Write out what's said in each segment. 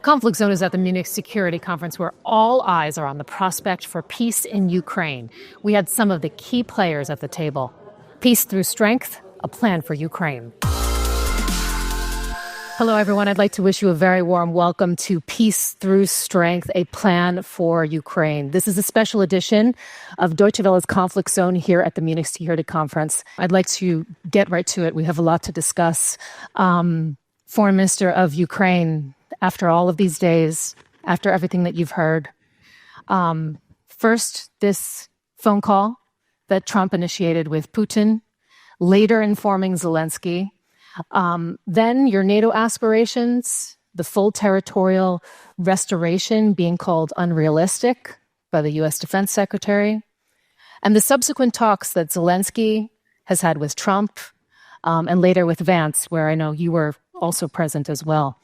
Conflict Zone is at the Munich Security Conference where all eyes are on the prospect for peace in Ukraine. We had some of the key players at the table. Peace through strength, a plan for Ukraine. Hello, everyone. I'd like to wish you a very warm welcome to Peace Through Strength, a plan for Ukraine. This is a special edition of Deutsche Welle's Conflict Zone here at the Munich Security Conference. I'd like to get right to it. We have a lot to discuss. Foreign Minister of Ukraine, after all of these days, after everything that you've heard, first, this phone call that Trump initiated with Putin, later informing Zelensky, then your NATO aspirations, the full territorial restoration being called unrealistic by the U.S. Defense Secretary, and the subsequent talks that Zelensky has had with Trump, and later with Vance, where I know you were also present as well.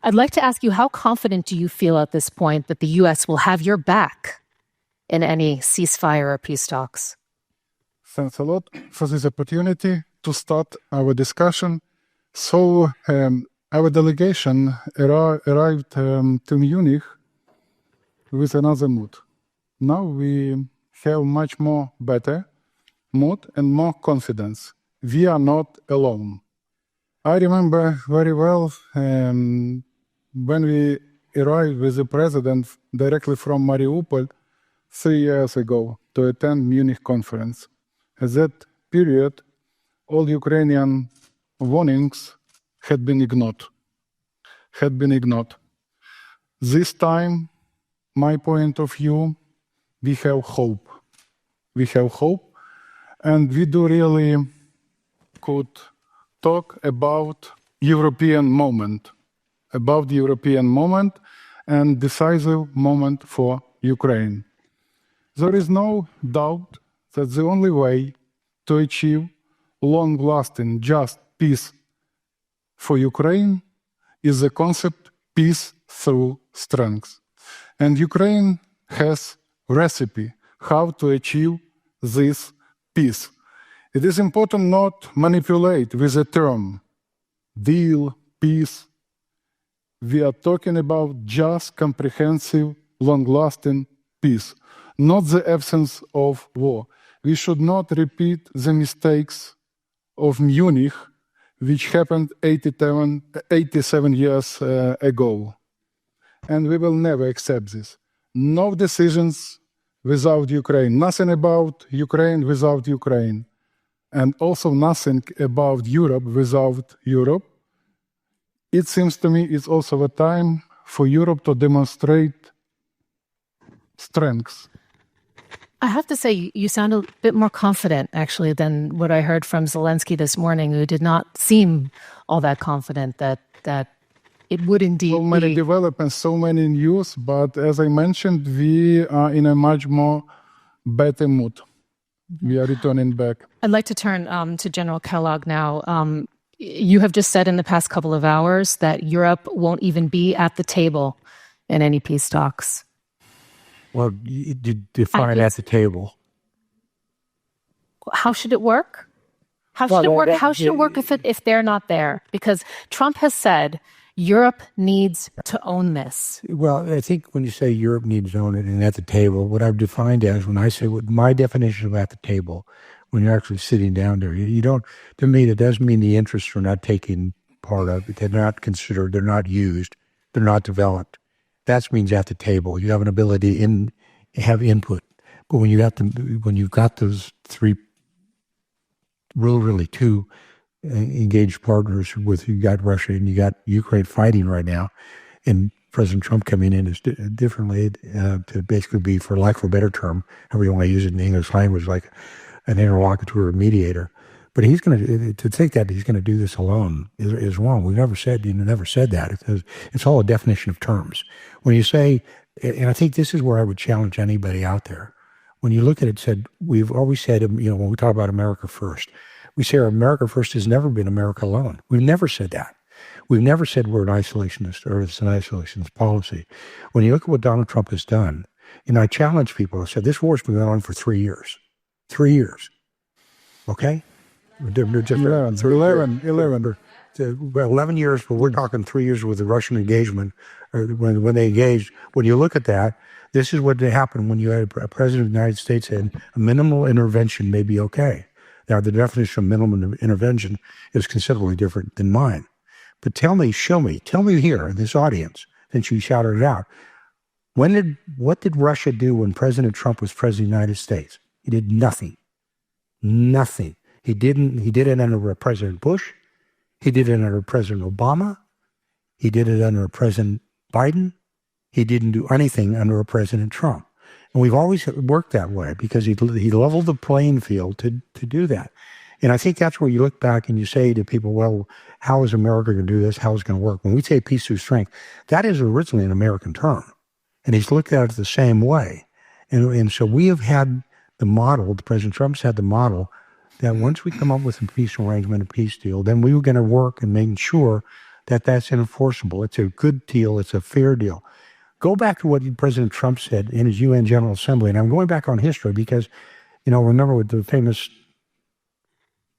I'd like to ask you, how confident do you feel at this point that the U.S. will have your back in any ceasefire or peace talks? Thanks a lot for this opportunity to start our discussion. So, our delegation arrived to Munich with another mood. Now we have much more better mood and more confidence. We are not alone. I remember very well when we arrived with the president directly from Mariupol 3 years ago to attend Munich conference. At that period, all Ukrainian warnings had been ignored. This time, my point of view, we have hope. And we do really could talk about the European moment and decisive moment for Ukraine. There is no doubt that the only way to achieve long-lasting, just peace for Ukraine is the concept peace through strength. And Ukraine has a recipe how to achieve this peace. It is important not to manipulate with the term deal, peace. We are talking about just comprehensive, long-lasting peace, not the absence of war. We should not repeat the mistakes of Munich, which happened 87 years ago. And we will never accept this. No decisions without Ukraine. Nothing about Ukraine without Ukraine. And also nothing about Europe without Europe. It seems to me it's also a time for Europe to demonstrate strengths. I have to say, you sound a bit more confident, actually, than what I heard from Zelensky this morning, who did not seem all that confident that it would indeed be. So many developments, so many news, but as I mentioned, we are in a much more better mood. We are returning back. I'd like to turn to General Kellogg now. You have just said in the past couple of hours that Europe won't even be at the table in any peace talks. Well, you define at the table. How should it work? How should it work if they're not there? Because Trump has said Europe needs to own this. Well, I think when you say Europe needs to own it and at the table, what I've defined as, when I say what my definition of at the table, when you're actually sitting down there, you don't, to me, that doesn't mean the interests are not taken part of it. They're not considered, they're not used, they're not developed. That means at the table. You have an ability to have input. But when you've got those three, really two engaged partners with, you got Russia and you got Ukraine fighting right now, and President Trump coming in is differently to basically be, for lack of a better term, however you want to use it in the English language, like an interlocutor or mediator. But he's going to think that he's going to do this alone is wrong. You never said that. It's all a definition of terms. When you say, and I think this is where I would challenge anybody out there. When you look at it, we've always said, when we talk about America first, we say America first has never been America alone. We've never said that. We've never said we're an isolationist or it's an isolationist policy. When you look at what Donald Trump has done, and I challenge people, I said, this war's been going on for 3 years. 3 years. Okay? Just 11. 11 years, but we're talking 3 years with the Russian engagement, or when they engaged. When you look at that, this is what happened when you had a president of the United States said a minimal intervention may be okay. Now, the definition of minimal intervention is considerably different than mine. But tell me here in this audience, since you shouted it out, what did Russia do when President Trump was president of the United States? He did nothing. Nothing. He did it under President Bush. He did it under President Obama. He did it under President Biden. He didn't do anything under President Trump. And we've always worked that way because he leveled the playing field to do that. And I think that's where you look back and you say to people, well, how is America going to do this? How is it going to work? When we say peace through strength, that is originally an American term. And he's looked at it the same way. And so we have had the model, President Trump's had the model, that once we come up with a peace arrangement, a peace deal, then we were going to work and make sure that that's enforceable. It's a good deal. It's a fair deal. Go back to what President Trump said in his UN General Assembly. And I'm going back on history because, remember what the famous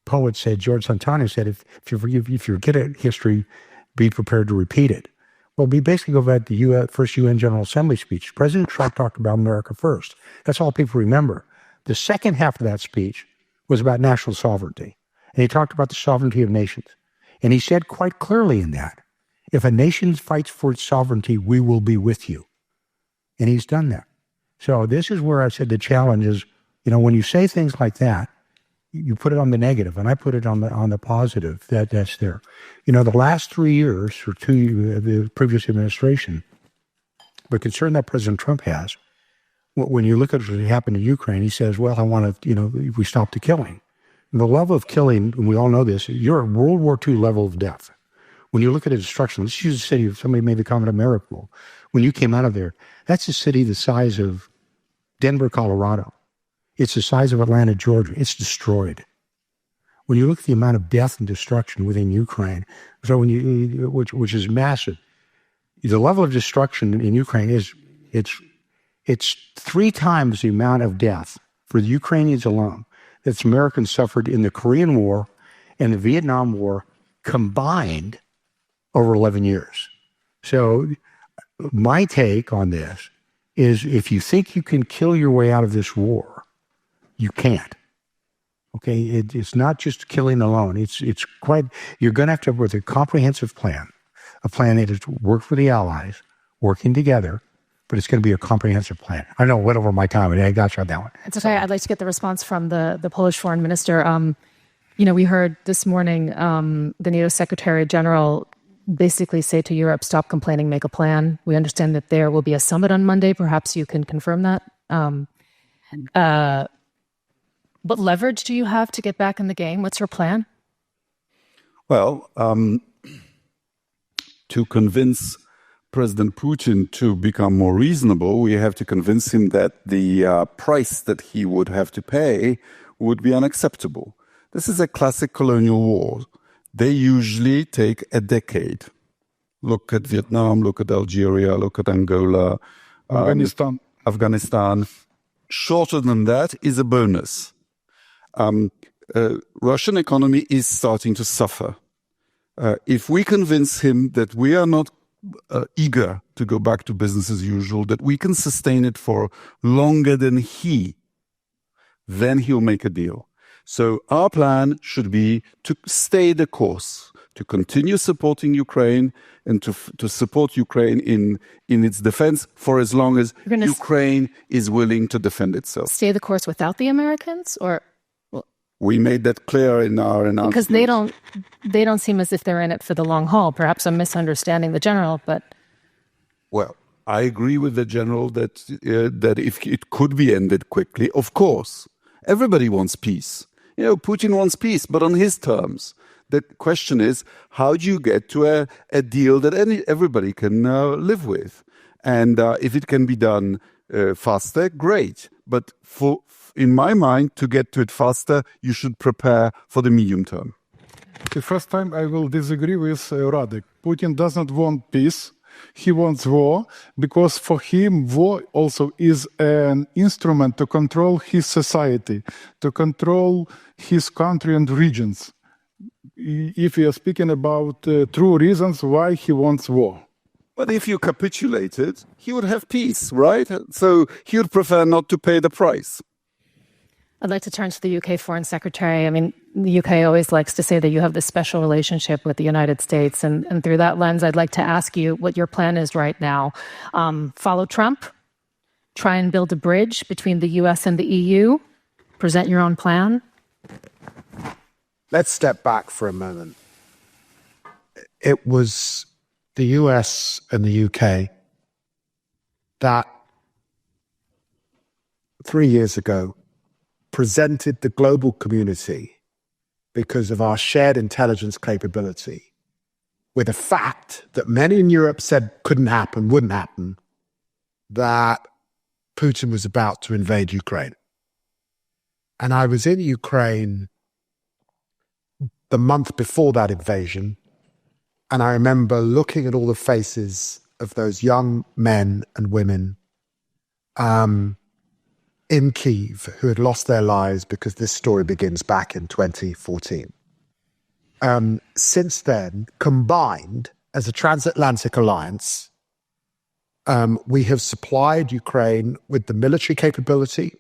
poet said, George Santana said, if you forget history, be prepared to repeat it. Well, we basically go back to the first UN General Assembly speech. President Trump talked about America first. That's all people remember. The second half of that speech was about national sovereignty. And he talked about the sovereignty of nations. And he said quite clearly in that, if a nation fights for its sovereignty, we will be with you. And he's done that. So this is where I said the challenge is, when you say things like that, you put it on the negative, and I put it on the positive. That's there. The last 3 years or 2 years, the previous administration, the concern that President Trump has, when you look at what happened in Ukraine, he says, well, I want to, we stop the killing. And the level of killing, and we all know this, you're at World War II level of death. When you look at the destruction, let's use a city, somebody made the comment of Mariupol. When you came out of there, that's a city the size of Denver, Colorado. It's the size of Atlanta, Georgia. It's destroyed. When you look at the amount of death and destruction within Ukraine, so which is massive, the level of destruction in Ukraine it's 3 times the amount of death for the Ukrainians alone that Americans suffered in the Korean War and the Vietnam War combined over 11 years. So my take on this is if you think you can kill your way out of this war, you can't. Okay, it's not just killing alone. It's quite. You're going to have with a comprehensive plan, a plan that is work for the allies, working together, but it's going to be a comprehensive plan. I know I went over my time, and I got you on that one. It's okay. I'd like to get the response from the Polish foreign minister. We heard this morning the NATO Secretary General basically say to Europe, stop complaining, make a plan. We understand that there will be a summit on Monday. Perhaps you can confirm that. What leverage do you have to get back in the game? What's your plan? Well, to convince President Putin to become more reasonable, we have to convince him that the price that he would have to pay would be unacceptable. This is a classic colonial war. They usually take a decade. Look at Vietnam, look at Algeria, look at Angola, Afghanistan. Shorter than that is a bonus. Russian economy is starting to suffer. If we convince him that we are not eager to go back to business as usual, that we can sustain it for longer than then he'll make a deal. So our plan should be to stay the course, to continue supporting Ukraine and to support Ukraine in its defense for as long as Ukraine is willing to defend itself. Stay the course without the Americans, or? We made that clear in our announcement. Because they don't seem as if they're in it for the long haul. Perhaps I'm misunderstanding the general, but... Well, I agree with the general that if it could be ended quickly, of course. Everybody wants peace. Putin wants peace, but on his terms. The question is, how do you get to a deal that everybody can live with? And if it can be done faster, great. But in my mind, to get to it faster, you should prepare for the medium term. The first time I will disagree with Radek. Putin doesn't want peace. He wants war, because for him, war also is an instrument to control his society, to control his country and regions. if we are speaking about true reasons why he wants war. But if you capitulated, he would have peace, right? So he would prefer not to pay the price. I'd like to turn to the UK Foreign Secretary. I mean, the UK always likes to say that you have this special relationship with the United States. And through that lens, I'd like to ask you what your plan is right now. Follow Trump, try and build a bridge between the US and the EU, present your own plan. Let's step back for a moment. It was the US and the UK that 3 years ago presented the global community, because of our shared intelligence capability, with a fact that many in Europe said couldn't happen, wouldn't happen, that Putin was about to invade Ukraine. And I was in Ukraine the month before that invasion, and I remember looking at all the faces of those young men and women in Kyiv who had lost their lives, because this story begins back in 2014. Since then, combined as a transatlantic alliance, we have supplied Ukraine with the military capability,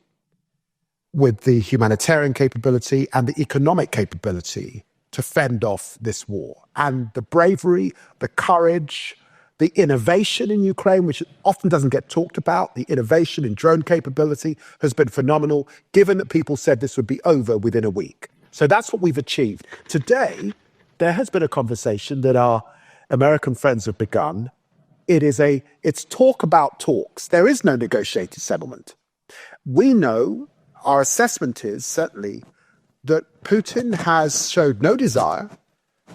with the humanitarian capability, and the economic capability to fend off this war. And the bravery, the courage, the innovation in Ukraine, which often doesn't get talked about, the innovation in drone capability has been phenomenal, given that people said this would be over within a week. So that's what we've achieved. Today, there has been a conversation that our American friends have begun. It's talk about talks. There is no negotiated settlement. We know, our assessment is certainly that Putin has showed no desire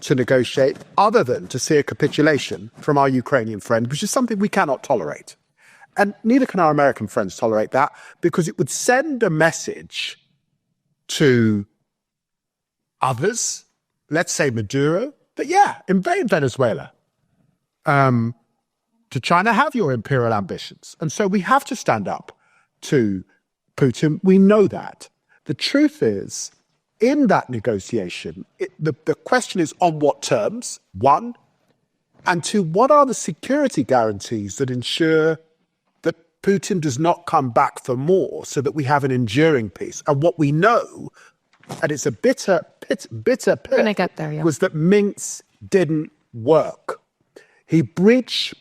to negotiate other than to see a capitulation from our Ukrainian friend, which is something we cannot tolerate. And neither can our American friends tolerate that, because it would send a message to others, let's say Maduro, that invade Venezuela. To China, have your imperial ambitions. And so we have to stand up to Putin. We know that. The truth is, in that negotiation, the question is on what terms, one, and two, what are the security guarantees that ensure that Putin does not come back for more, so that we have an enduring peace? And what we know, and it's a bitter pill, Gonna get there, yeah. was that Minsk didn't work. He breached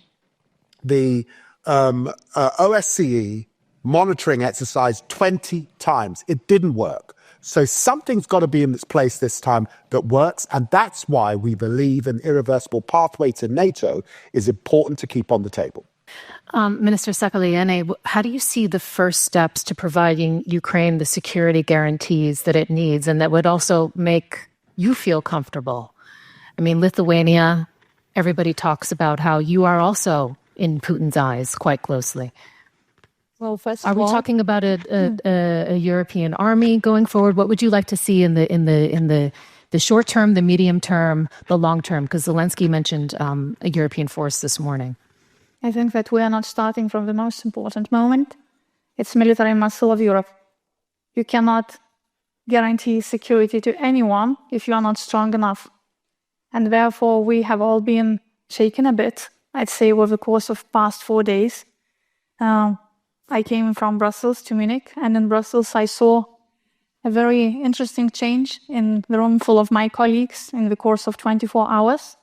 the OSCE monitoring exercise 20 times. It didn't work. So something's got to be in its place this time that works. And that's why we believe an irreversible pathway to NATO is important to keep on the table. Minister Sakaliene, how do you see the first steps to providing Ukraine the security guarantees that it needs and that would also make you feel comfortable? I mean, Lithuania, everybody talks about how you are also in Putin's eyes quite closely. Well, first Are of we all, talking about a European army going forward? What would you like to see in the short term, the medium term, the long term? Because Zelensky mentioned a European force this morning. I think that we are not starting from the most important moment. It's military muscle of Europe. You cannot guarantee security to anyone if you are not strong enough. And therefore, we have all been shaken a bit, I'd say, over the course of past 4 days. I came from Brussels to Munich, and in Brussels I saw a very interesting change in the room full of my colleagues in the course of 24 hours,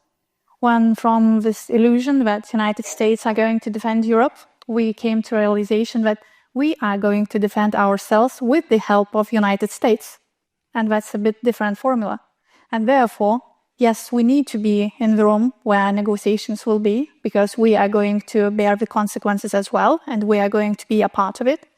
when from this illusion that the United States are going to defend Europe, we came to a realization that we are going to defend ourselves with the help of the United States. And that's a bit different formula. And therefore, yes, we need to be in the room where negotiations will be, because we are going to bear the consequences as well, and we are going to be a part of it.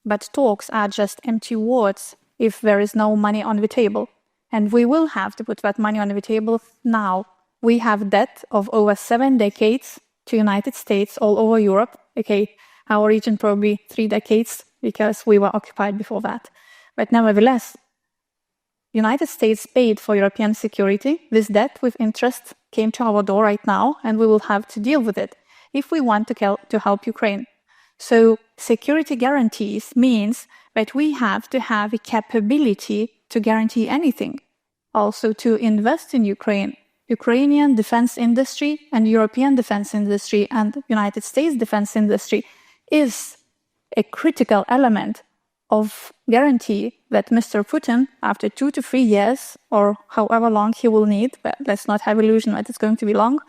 But talks are just empty words if there is no money on the table. And we will have to put that money on the table now. We have debt of over 7 decades to United States all over Europe. Okay, our region probably 3 decades, because we were occupied before that. But nevertheless, United States paid for European security. This debt with interest came to our door right now, and we will have to deal with it if we want to help Ukraine. So security guarantees means that we have to have a capability to guarantee anything. also to invest in Ukraine. Ukrainian defense industry and European defense industry and United States defense industry is a critical element of guarantee that Mr. Putin, after 2 to 3 years, or however long he will need, but let's not have illusion that it's going to be long,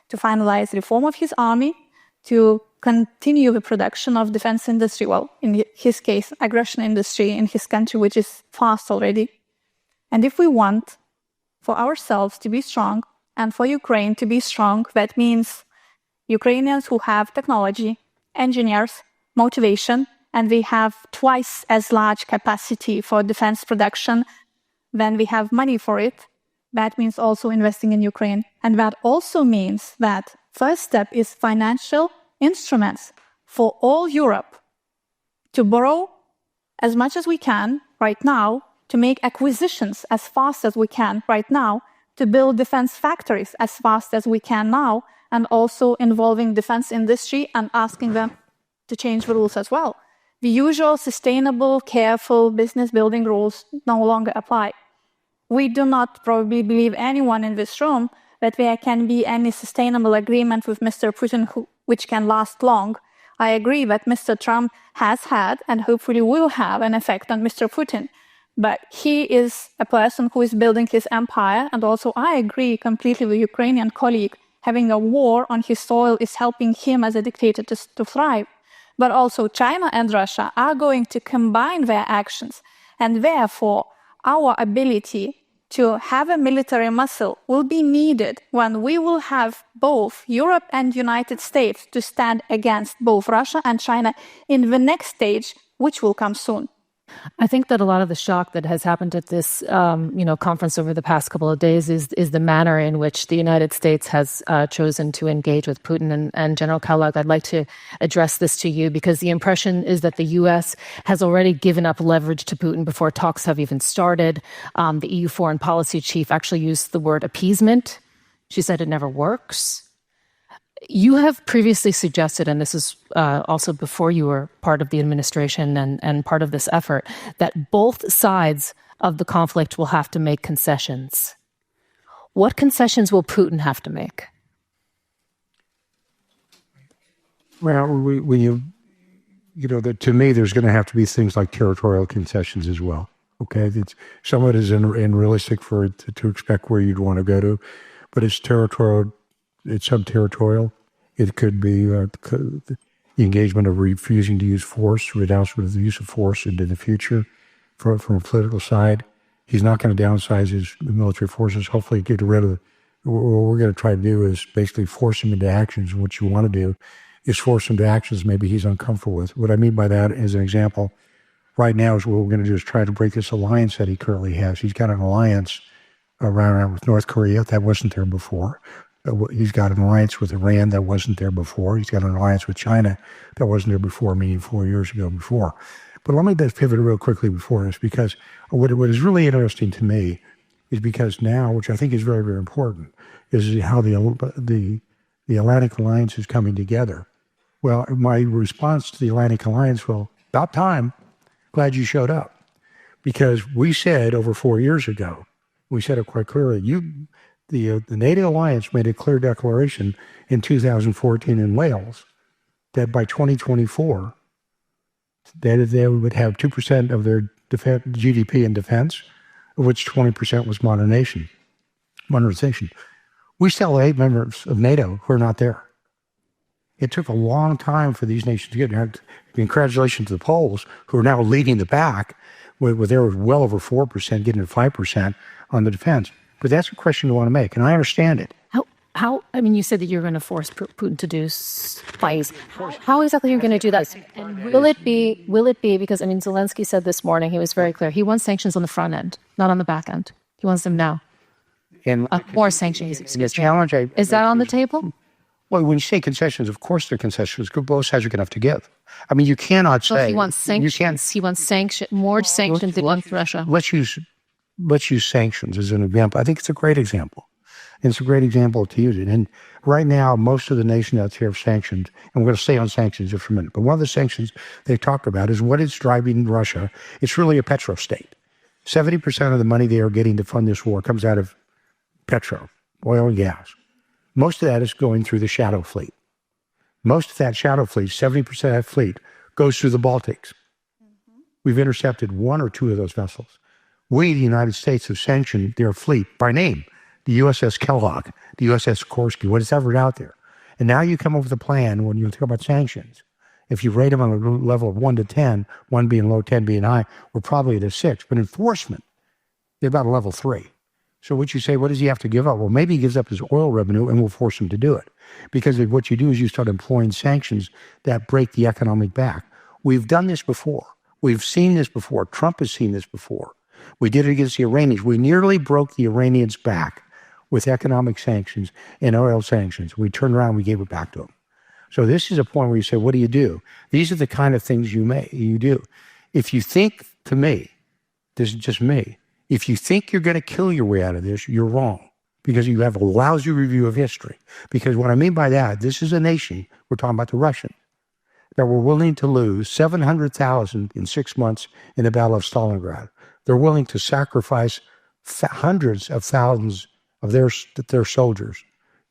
to finalize reform of his army, to continue the production of defense industry, well, in his case, aggression industry in his country, which is fast already. And if we want for ourselves to be strong and for Ukraine to be strong, that means Ukrainians who have technology, engineers, motivation, and we have twice as large capacity for defense production than we have money for it. That means also investing in Ukraine. And that also means that first step is financial instruments for all Europe to borrow as much as we can right now, to make acquisitions as fast as we can right now, to build defense factories as fast as we can now, and also involving defense industry and asking them to change the rules as well. The usual sustainable, careful business building rules no longer apply. We do not probably believe anyone in this room that there can be any sustainable agreement with Mr. Putin which can last long. I agree that Mr. Trump has had and hopefully will have an effect on Mr. Putin. But he is a person who is building his empire. And also I agree completely with Ukrainian colleague. Having a war on his soil is helping him as a dictator to thrive. But also China and Russia are going to combine their actions. And therefore, our ability to have a military muscle will be needed when we will have both Europe and United States to stand against both Russia and China in the next stage, which will come soon. I think that a lot of the shock that has happened at this, conference over the past couple of days is the manner in which the United States has chosen to engage with Putin. And General Kellogg, I'd like to address this to you because the impression is that the U.S. has already given up leverage to Putin before talks have even started. The EU foreign policy chief actually used the word appeasement. She said it never works. You have previously suggested, and this is also before you were part of the administration and part of this effort, that both sides of the conflict will have to make concessions. What concessions will Putin have to make? Well, to me, there's going to have to be things like territorial concessions as well. Okay, some of it is unrealistic for it to expect where you'd want to go to, but it's territorial. It's sub-territorial. It could be the engagement of refusing to use force, renouncement of the use of force into the future from a political side. He's not going to downsize his military forces. Hopefully get rid of what we're going to try to do is basically force him into actions. What you want to do is force him to actions maybe he's uncomfortable with. What I mean by that, as an example, right now is what we're going to do is try to break this alliance that he currently has. He's got an alliance around with North Korea that wasn't there before. He's got an alliance with Iran that wasn't there before. He's got an alliance with China that wasn't there before, meaning 4 years ago before. But let me just pivot real quickly before this, because what is really interesting to me is because now, which I think is very, very important, is how the Atlantic Alliance is coming together. Well, my response to the Atlantic Alliance, well, about time, glad you showed up. Because we said over 4 years ago, we said it quite clearly, the NATO alliance made a clear declaration in 2014 in Wales that by 2024, that they would have 2% of their GDP in defense, of which 20% was modernization. We still have 8 members of NATO who are not there. It took a long time for these nations to get there. Congratulations to the Poles, who are now leading the pack, where they were well over 4%, getting to 5% on the defense. But that's a question you want to make, and I understand it. How? I mean, you said that you're going to force Putin to do fights. How exactly are you going to do that? And will it be, because, I mean, Zelensky said this morning, he was very clear, he wants sanctions on the front end, not on the back end. He wants them now. And more sanctions. The challenge is that on the table? Well, when you say concessions, of course they're concessions. Both sides are going to have to give. I mean, you cannot say... he wants sanctions. He wants more sanctions against Russia. Let's use sanctions as an example. I think it's a great example. And it's a great example to use it. And right now, most of the nations out there have sanctions, and we're going to stay on sanctions just for a minute. But one of the sanctions they talk about is what is driving Russia. It's really a petro state. 70% of the money they are getting to fund this war comes out of petro, oil and gas. Most of that is going through the shadow fleet. Most of that shadow fleet, 70% of that fleet, goes through the Baltics. We've intercepted one or two of those vessels. We, the United States, have sanctioned their fleet by name, the USS Kellogg, the USS Sikorsky, whatever out there. And now you come up with a plan when you talk about sanctions. If you rate them on a level of 1 to 10, 1 being low, 10 being high, we're probably at a 6. But enforcement, they're about a level 3. So what you say, what does he have to give up? Well, maybe he gives up his oil revenue and we'll force him to do it. Because what you do is you start employing sanctions that break the economic back. We've done this before. We've seen this before. Trump has seen this before. We did it against the Iranians. We nearly broke the Iranians back with economic sanctions and oil sanctions. We turned around and we gave it back to them. So this is a point where you say, what do? These are the kind of things you do. If you think, to me, this is just me, if you think you're going to kill your way out of this, you're wrong, because you have a lousy review of history. Because what I mean by that, this is a nation, we're talking about the Russians, that were willing to lose 700,000 in 6 months in the Battle of Stalingrad. They're willing to sacrifice hundreds of thousands of their soldiers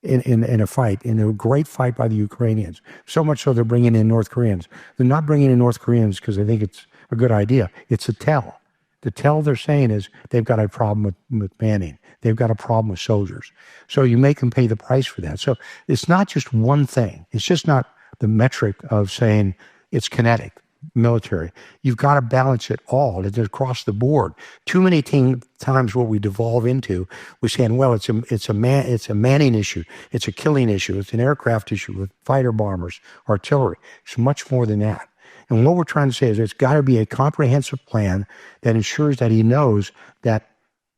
in a fight, in a great fight by the Ukrainians. So much so they're bringing in North Koreans. They're not bringing in North Koreans because they think it's a good idea. It's a tell. The tell they're saying is they've got a problem with manning. They've got a problem with soldiers. So you make them pay the price for that. So it's not just one thing. It's just not the metric of saying it's kinetic, military. You've got to balance it all. It's across the board. Too many times what we devolve into, we're saying, well, it's a manning issue. It's a killing issue. It's an aircraft issue with fighter bombers, artillery. It's much more than that. And what we're trying to say is there's got to be a comprehensive plan that ensures that he knows that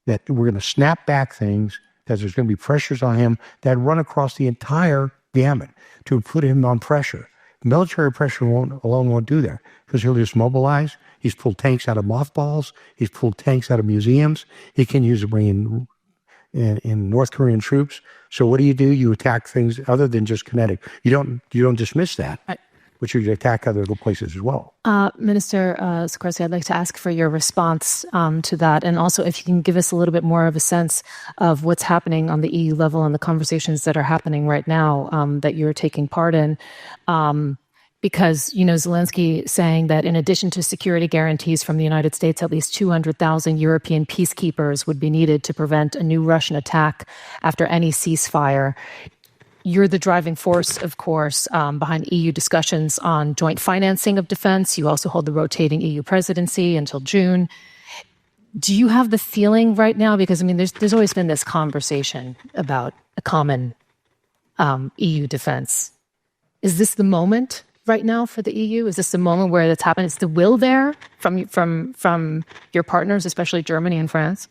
we're going to snap back things, that there's going to be pressures on him that run across the entire gamut to put him on pressure. Military pressure alone won't do that, because he'll just mobilize. He's pulled tanks out of mothballs. He's pulled tanks out of museums. He can use to bring in North Korean troops. So what do? You attack things other than just kinetic. You don't dismiss that, but you attack other places as well. Minister Sikorsky, I'd like to ask for your response to that, and also if you can give us a little bit more of a sense of what's happening on the EU level and the conversations that are happening right now that you're taking part in. Because, Zelensky saying that in addition to security guarantees from the United States, at least 200,000 European peacekeepers would be needed to prevent a new Russian attack after any ceasefire. You're the driving force, of course, behind EU discussions on joint financing of defense. You also hold the rotating EU presidency until June. Do you have the feeling right now, because, there's always been this conversation about a common EU defense. Is this the moment right now for the EU? Is this the moment where that's happened? Is the will there from your partners, especially Germany and France?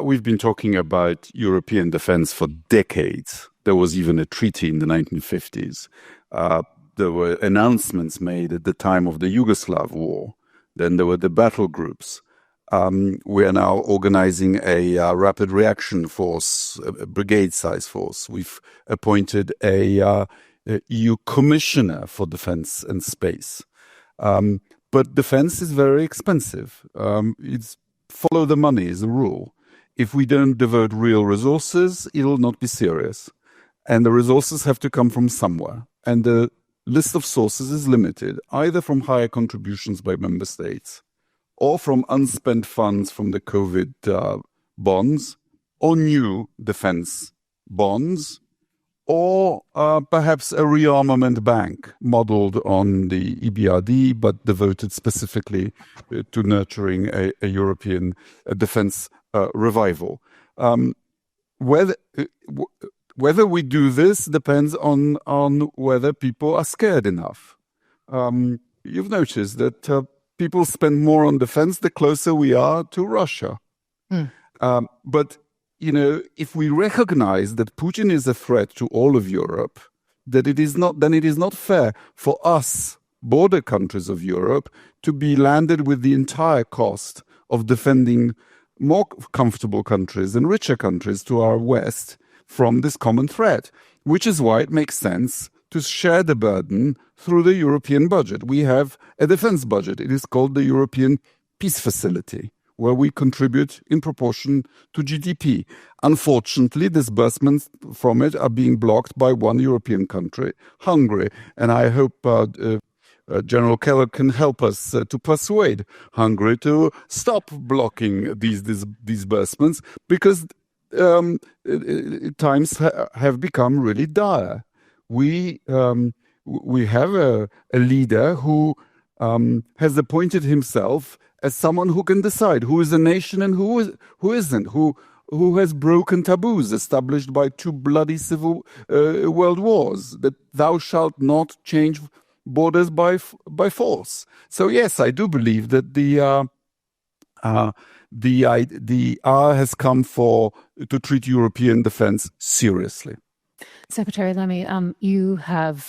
We've been talking about European defense for decades. There was even a treaty in the 1950s. There were announcements made at the time of the Yugoslav war. Then there were the battle groups. We are now organizing a rapid reaction force, a brigade-size force. We've appointed a EU commissioner for defense and space. But defense is very expensive. It's follow the money is the rule. If we don't devote real resources, it'll not be serious. And the resources have to come from somewhere. And the list of sources is limited, either from higher contributions by member states or from unspent funds from the COVID bonds or new defense bonds, or perhaps a rearmament bank modeled on the EBRD, but devoted specifically to nurturing a European defense revival. Whether we do this depends on whether people are scared enough. You've noticed that people spend more on defense the closer we are to Russia. But if we recognize that Putin is a threat to all of Europe, then it is not fair for us, border countries of Europe, to be landed with the entire cost of defending more comfortable countries and richer countries to our west from this common threat, which is why it makes sense to share the burden through the European budget. We have a defense budget. It is called the European Peace Facility. where we contribute in proportion to GDP. Unfortunately, disbursements from it are being blocked by one European country, Hungary. And I hope General Keller can help us to persuade Hungary to stop blocking these disbursements, because times have become really dire. We have a leader who has appointed himself as someone who can decide who is a nation and who isn't, who has broken taboos established by two bloody civil world wars, that thou shalt not change borders by force. So yes, I do believe that the hour has come to treat European defense seriously. Secretary Lemmy, you have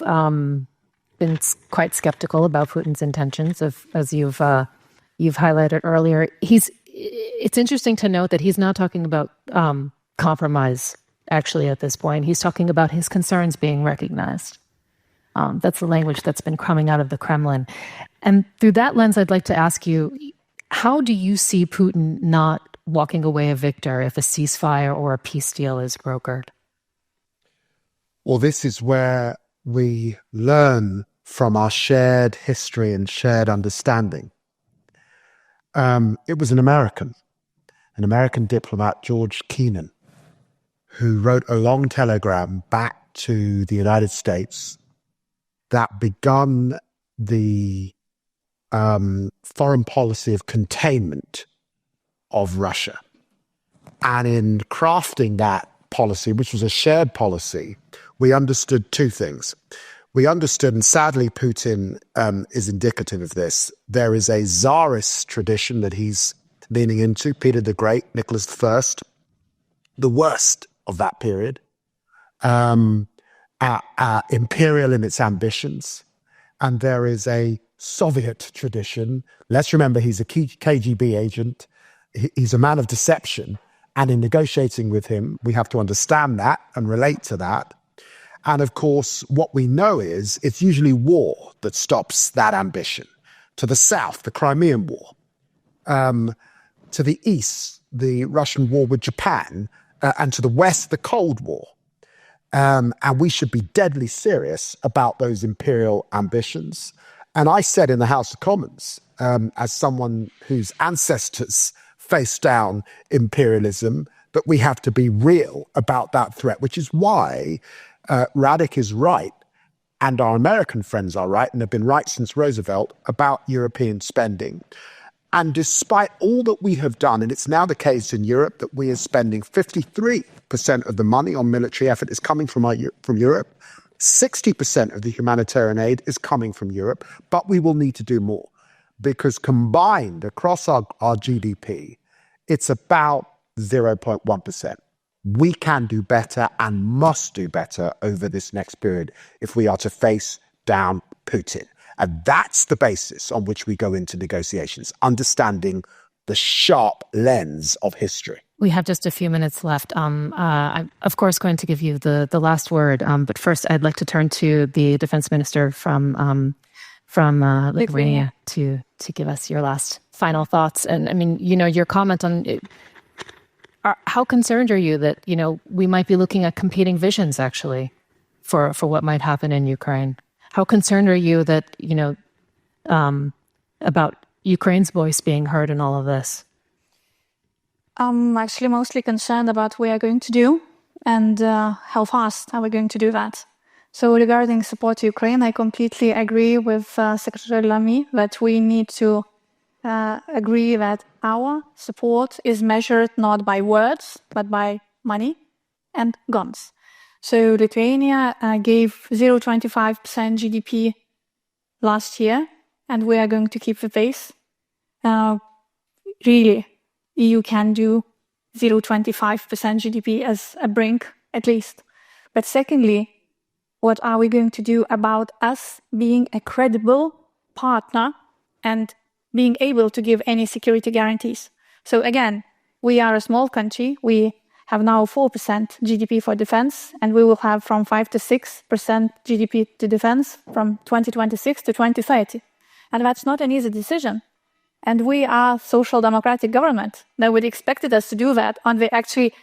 been quite skeptical about Putin's intentions, as you've highlighted earlier. It's interesting to note that he's not talking about compromise. Actually, at this point, he's talking about his concerns being recognized. That's the language that's been coming out of the Kremlin. And through that lens, I'd like to ask you, how do you see Putin not walking away a victor if a ceasefire or a peace deal is brokered? Well, this is where we learn from our shared history and shared understanding. It was an American diplomat, George Kennan, who wrote a long telegram back to the United States that begun the foreign policy of containment of Russia. And in crafting that policy, which was a shared policy, we understood two things. We understood, and sadly Putin is indicative of this, there is a Tsarist tradition that he's leaning into, Peter the Great, Nicholas I, the worst of that period, imperial in its ambitions. And there is a Soviet tradition. Let's remember he's a KGB agent. He's a man of deception. And in negotiating with him, we have to understand that and relate to that. And of course, what we know is it's usually war that stops that ambition. To the south, the Crimean War. To the east, the Russian war with Japan. And to the west, the Cold War. And we should be deadly serious about those imperial ambitions. And I said in the House of Commons, as someone whose ancestors faced down imperialism, that we have to be real about that threat, which is why Radek is right, and our American friends are right, and have been right since Roosevelt, about European spending. And despite all that we have done, and it's now the case in Europe that we are spending 53% of the money on military effort is coming from Europe, 60% of the humanitarian aid is coming from Europe, but we will need to do more. Because combined across our GDP, it's about 0.1%. We can do better and must do better over this next period if we are to face down Putin. And that's the basis on which we go into negotiations, understanding the sharp lens of history. We have just a few minutes left. I'm, of course, going to give you the last word. But first, I'd like to turn to the defense minister from Lithuania to give us your last final thoughts. And I mean, your comment on it, how concerned are you that, we might be looking at competing visions, actually, for what might happen in Ukraine? How concerned are you that, about Ukraine's voice being heard in all of this? I'm actually mostly concerned about what we are going to do and how fast are we going to do that. So regarding support to Ukraine, I completely agree with Secretary Lamy that we need to agree that our support is measured not by words, but by money and guns. So Lithuania gave 0.25% GDP last year, and we are going to keep the pace. Really, EU can do 0.25% GDP as a brink, at least. But secondly, what are we going to do about us being a credible partner and being able to give any security guarantees? So again, we are a small country. We have now 4% GDP for defense, and we will have from 5 to 6% GDP to defense from 2026 to 2030. And that's not an easy decision. And we are social democratic government. They would expected us to do that on the actually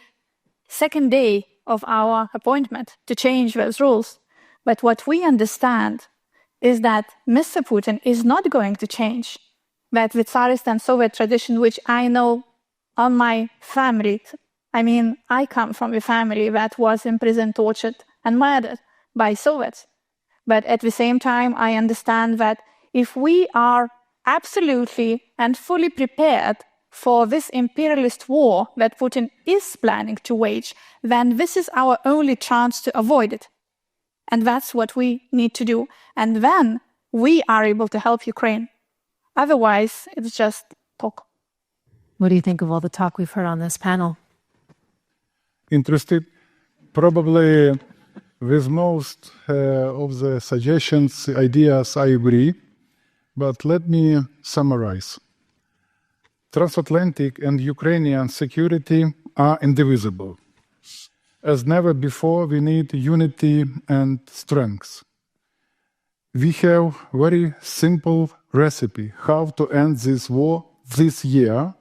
second day of our appointment to change those rules. But what we understand is that Mr. Putin is not going to change that the Tsarist and Soviet tradition, which I know on my family. I mean, I come from a family that was imprisoned, tortured, and murdered by Soviets. But at the same time, I understand that if we are absolutely and fully prepared for this imperialist war that Putin is planning to wage, then this is our only chance to avoid it. And that's what we need to do. And then we are able to help Ukraine. Otherwise, it's just talk. What do you think of all the talk we've heard on this panel? Interested? Probably with most of the suggestions, ideas, I agree. But let me summarize. Transatlantic and Ukrainian security are indivisible. As never before, we need unity and strength. We have very simple recipe how to end this war this year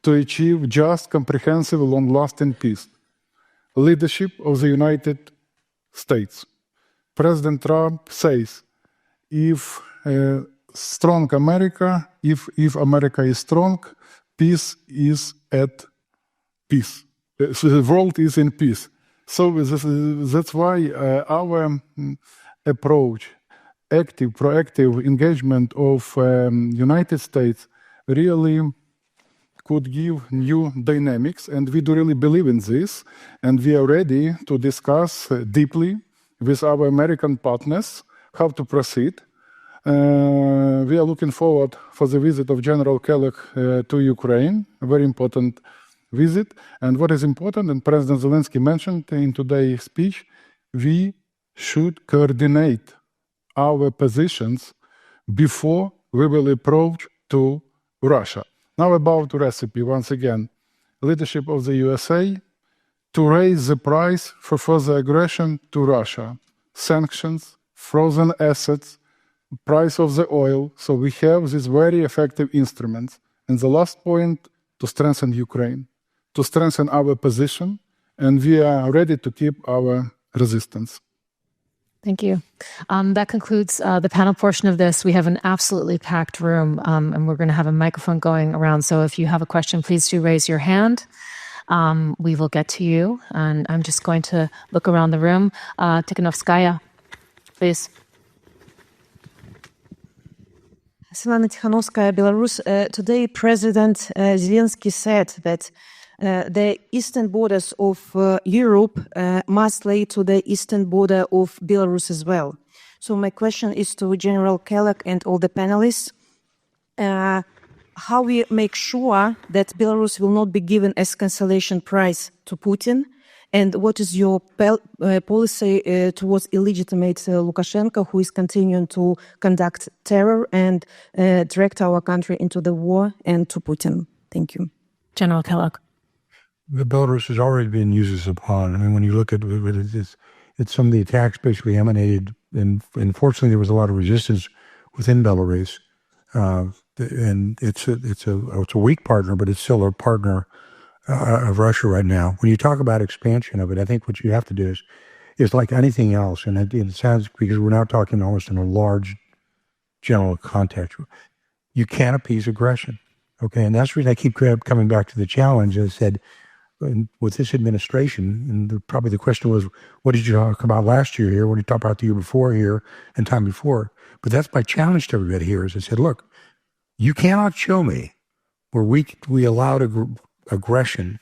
to achieve just, comprehensive, long-lasting peace. Leadership of the United States. President Trump says, if strong America, if America is strong, peace is at peace. So the world is in peace. So that's why our approach, active, proactive engagement of United States really could give new dynamics, and we do really believe in this, and we are ready to discuss deeply with our American partners how to proceed. We are looking forward for the visit of General Kellogg to Ukraine, a very important visit. And what is important, and President Zelensky mentioned in today's speech, we should coordinate our positions before we will approach to Russia. Now about the recipe, once again, leadership of the USA to raise the price for further aggression to Russia, sanctions, frozen assets, price of the oil. So we have these very effective instruments. And the last point, to strengthen Ukraine, to strengthen our position, and we are ready to keep our resistance. Thank you. That concludes the panel portion of this. We have an absolutely packed room, and we're going to have a microphone going around. So if you have a question, please do raise your hand. We will get to you. And I'm just going to look around the room. Tikhanovskaya, please. Svetlana Tikhanovskaya, Belarus. Today, President Zelensky said that the eastern borders of Europe must lay to the eastern border of Belarus as well. So my question is to General Kellogg and all the panelists, how we make sure that Belarus will not be given as cancellation prize to Putin, and what is your policy towards illegitimate Lukashenko, who is continuing to conduct terror and direct our country into the war, and to Putin? Thank you. General Kellogg. The Belarus has already been used as a pawn. I mean, when you look at it, it's some of the attacks basically emanated, and unfortunately there was a lot of resistance within Belarus. And it's a weak partner, but it's still a partner of Russia right now. When you talk about expansion of it, I think what you have to do is like anything else, and it sounds, because we're now talking almost in a large general context, you can't appease aggression. Okay, and that's the reason I keep coming back to the challenge. As I said, with this administration, and probably the question was, what did you talk about last year here? What did you talk about the year before here and time before? But that's my challenge to everybody here. Is I said, look, you cannot show me where we allowed aggression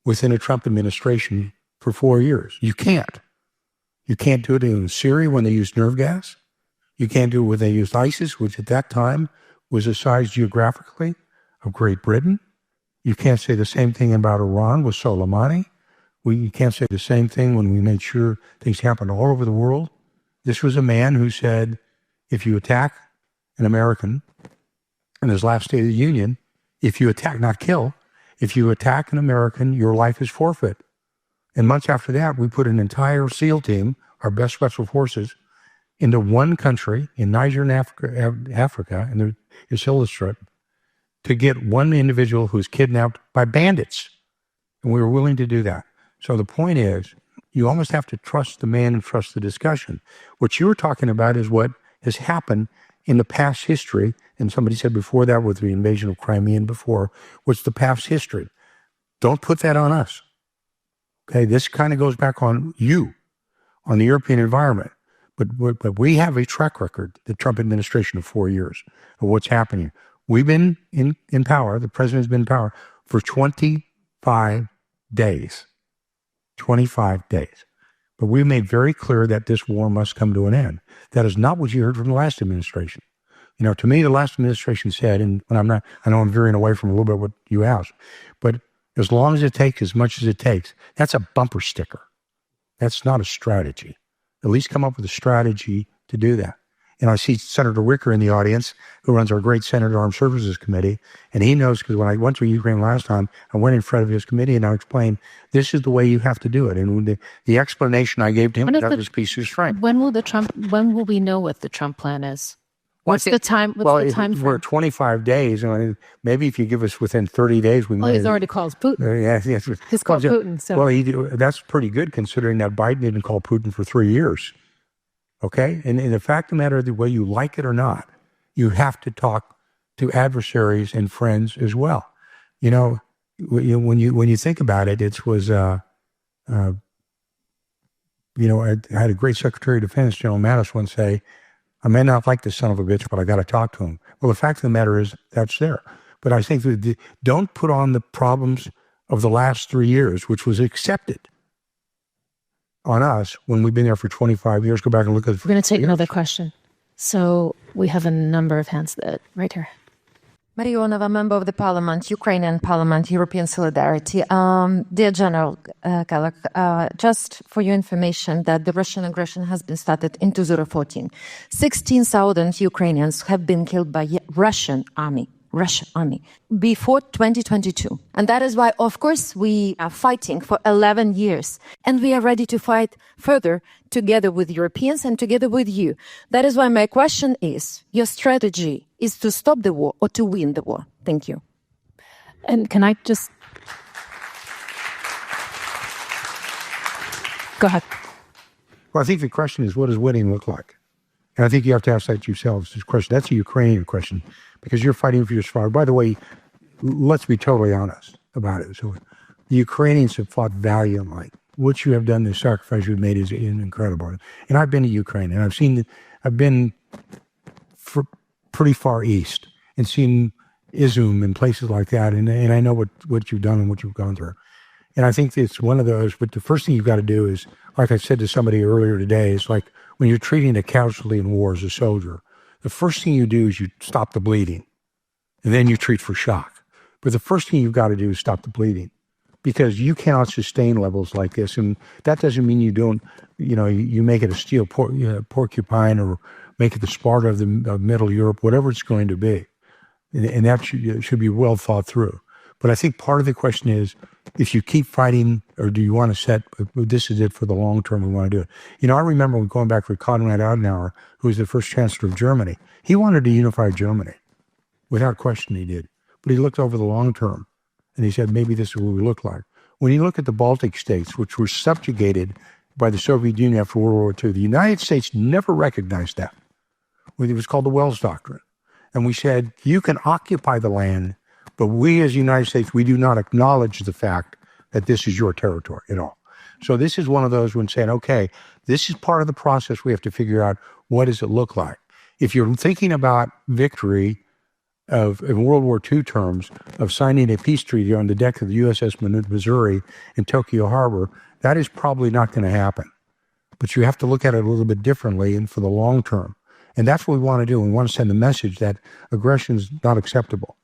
within a Trump administration for 4 years. You can't. You can't do it in Syria when they used nerve gas. You can't do it when they used ISIS, which at that time was the size geographically of Great Britain. You can't say the same thing about Iran with Soleimani. You can't say the same thing when we made sure things happened all over the world. This was a man who said, if you attack an American in his last State of the Union, if you attack, not kill, if you attack an American, your life is forfeit. And months after that, we put an entire SEAL team, our best special forces, into one country in Niger, in Africa, in the Sahel Strip, to get one individual who's kidnapped by bandits. And we were willing to do that. So the point is, you almost have to trust the man and trust the discussion. What you were talking about is what has happened in the past history. And somebody said before that with the invasion of Crimea and before, what's the past history? Don't put that on us. Okay, this kind of goes back on you, on the European environment. But we have a track record, the Trump administration of 4 years, of what's happening. We've been in power, the president's been in power for 25 days. 25 days. But we made very clear that this war must come to an end. That is not what you heard from the last administration. You know, to me, the last administration said, and when I know I'm veering away from a little bit what you asked, but as long as it takes, as much as it takes, that's a bumper sticker. That's not a strategy. At least come up with a strategy to do that. And I see Senator Wicker in the audience, who runs our great Senate Armed Services Committee. And he knows, because when I went to Ukraine last time, I went in front of his committee and I explained, this is the way you have to do it. And the explanation I gave to him, that was a piece of strength. When will we know what the Trump plan is? What's the time? What's the time we're frame? at 25 days. And maybe if you give us within 30 days, we might. Well, he's already called Putin. Yes. He's called Putin. So. Well, that's pretty good considering that Biden didn't call Putin for 3 years. Okay? And the fact of the matter, whether you like it or not, you have to talk to adversaries and friends as well. You know, when you think about it, it was, I had a great Secretary of Defense, General Mattis, once say, I may not like this son of a bitch, but I got to talk to him. Well, the fact of the matter is that's there. But I think that don't put on the problems of the last 3 years, which was accepted, on us when we've been there for 25 years. Go back and look at. We're going to take another question. So we have a number of hands right here. Marionova, member of the Parliament, Ukrainian Parliament, European Solidarity. Dear General Kellogg, just for your information that the Russian aggression has been started in 2014. 16,000 Ukrainians have been killed by Russian army before 2022. And that is why, of course, we are fighting for 11 years. And we are ready to fight further together with Europeans and together with you. That is why my question is, your strategy is to stop the war or to win the war? Thank you. And can I just... Go ahead. Well, I think the question is, what does winning look like? And I think you have to ask that yourselves. This question, that's a Ukrainian question, because you're fighting for your survival. By the way, let's be totally honest about it. So the Ukrainians have fought valiantly. What you have done, the sacrifice you've made is incredible. And I've been to Ukraine, and I've been pretty far east and seen Izum and places like that. And I know what you've done and what you've gone through. And I think it's one of those, but the first thing you've got to do is, like I said to somebody earlier today, is like when you're treating a casualty in war as a soldier, the first thing you do is you stop the bleeding, and then you treat for shock. But the first thing you've got to do is stop the bleeding, because you cannot sustain levels like this. And that doesn't mean you don't, you make it a steel porcupine or make it the Sparta of Middle Europe, whatever it's going to be. And that should be well thought through. But I think part of the question is, if you keep fighting, or do you want to set, this is it for the long term, we want to do it. I remember going back for Konrad Adenauer, who was the first chancellor of Germany. He wanted to unify Germany. Without question, he did. But he looked over the long term, and he said, maybe this is what we look like. When you look at the Baltic states, which were subjugated by the Soviet Union after World War II, the United States never recognized that. It was called the Wells Doctrine. And we said, you can occupy the land, but we as the United States, we do not acknowledge the fact that this is your territory at all. So this is one of those when saying, okay, this is part of the process. We have to figure out, what does it look like? If you're thinking about victory in World War II terms, of signing a peace treaty on the deck of the USS Missouri in Tokyo Harbor, that is probably not going to happen. But you have to look at it a little bit differently and for the long term. And that's what we want to do. We want to send a message that aggression is not acceptable,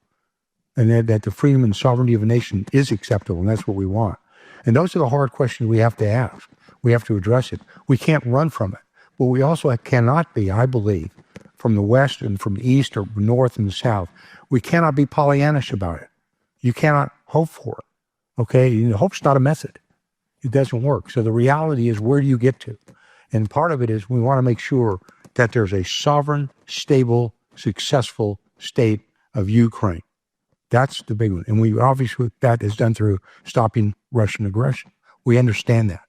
and that the freedom and sovereignty of a nation is acceptable, and that's what we want. And those are the hard questions we have to ask. We have to address it. We can't run from it. But we also cannot be, I believe, from the West and from the East or North and the South, we cannot be Pollyannish about it. You cannot hope for it, okay? Hope's not a method. It doesn't work. So the reality is, where do you get to? And part of it is we want to make sure that there's a sovereign, stable, successful state of Ukraine. That's the big one. And we obviously, that is done through stopping Russian aggression. We understand that.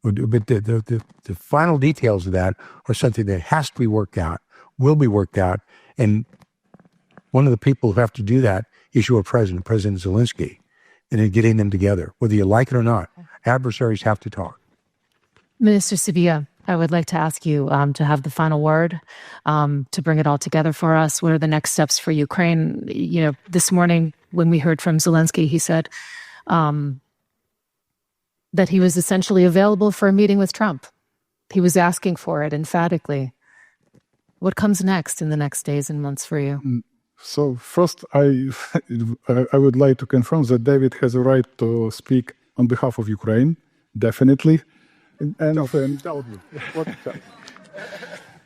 But the final details of that are something that has to be worked out, will be worked out. And one of the people who have to do that is your president, President Zelensky, and in getting them together. Whether you like it or not, adversaries have to talk. Minister Sevilla, I would like to ask you to have the final word, to bring it all together for us. What are the next steps for Ukraine? You know, this morning when we heard from Zelensky, he said that he was essentially available for a meeting with Trump. He was asking for it emphatically. What comes next in the next days and months for you? So first, I would like to confirm that David has a right to speak on behalf of Ukraine, definitely. And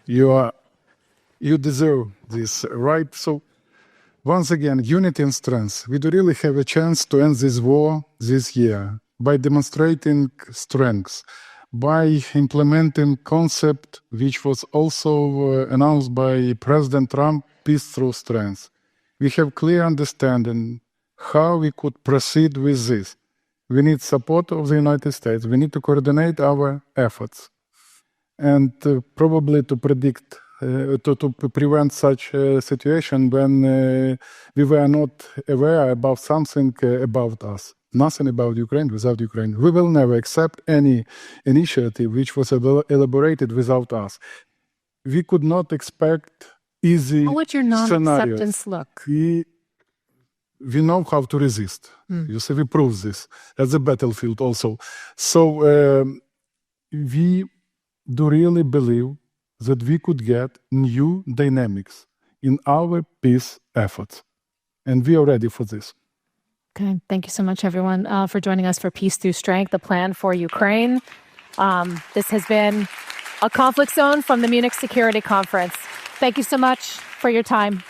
you deserve this right. So once again, unity and strength. We do really have a chance to end this war this year by demonstrating strength, by implementing concept which was also announced by President Trump, peace through strength. We have clear understanding how we could proceed with this. We need support of the United States. We need to coordinate our efforts and probably to predict, to prevent such a situation when we were not aware about something about us. Nothing about Ukraine without Ukraine. We will never accept any initiative which was elaborated without us. We could not expect easy How would your scenarios. non-acceptance look? We know how to resist. You see, we prove this at the battlefield also. So we do really believe that we could get new dynamics in our peace efforts. And we are ready for this. Okay, thank you so much, everyone, for joining us for Peace Through Strength, the plan for Ukraine. This has been a conflict zone from the Munich Security Conference. Thank you so much for your time.